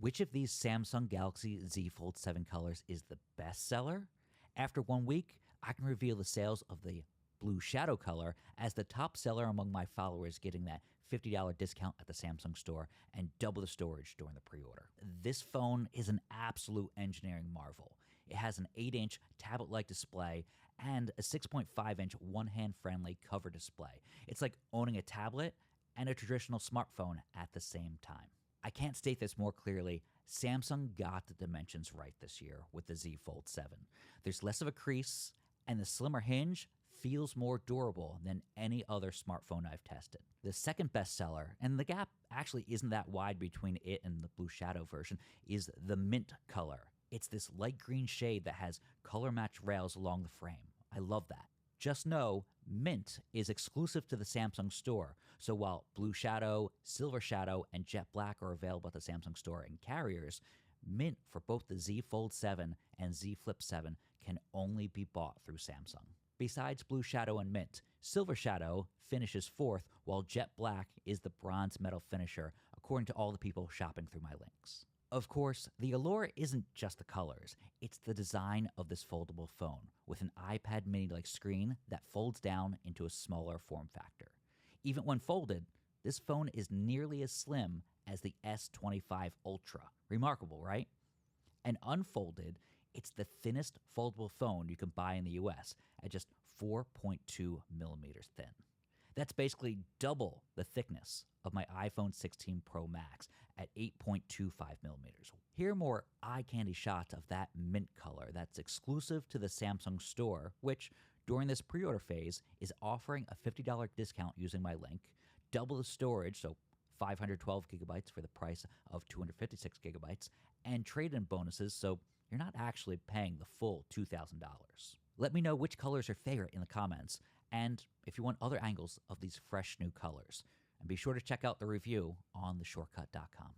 Which of these Samsung Galaxy Z Fold 7 colors is the best seller? After 1 week, I can reveal the sales of the blue shadow color as the top seller among my followers, getting that $50 discount at the Samsung store and double the storage during the pre-order. This phone is an absolute engineering marvel. It has an 8-inch tablet-like display and a 6.5-inch one-hand friendly cover display. It's like owning a tablet and a traditional smartphone at the same time. I can't state this more clearly. Samsung got the dimensions right this year with the Z Fold 7. There's less of a crease, and the slimmer hinge feels more durable than any other smartphone I've tested. The second bestseller, and the gap actually isn't that wide between it and the blue shadow version, is the mint color. It's this light green shade that has color match rails along the frame. I love that. Just know, Mint is exclusive to the Samsung store, so while Blue Shadow, Silver Shadow, and JetBlack are available at the Samsung store and carriers, Mint for both the Z Fold 7 and Z Flip 7 can only be bought through Samsung. Besides Blue Shadow and Mint, Silver Shadow finishes fourth, while JetBlack is the bronze medal finisher, according to all the people shopping through my links. Of course, the allure isn't just the colors, it's the design of this foldable phone, with an iPad mini-like screen that folds down into a smaller form factor. Even when folded, this phone is nearly as slim as the S25 Ultra. Remarkable, right? And unfolded, it's the thinnest foldable phone you can buy in the US at just 4.2 millimeters thin. That's basically double the thickness of my iPhone 16 Pro Max at 8.25 millimeters. Here are more eye candy shots of that mint color that's exclusive to the Samsung store, which during this pre-order phase is offering a $50 discount using my link, double the storage, so 512 gigabytes for the price of 256 gigabytes, and trade-in bonuses, so you're not actually paying the full $2,000. Let me know which color is your favorite in the comments, and if you want other angles of these fresh new colors. And be sure to check out the review on theshortcut.com.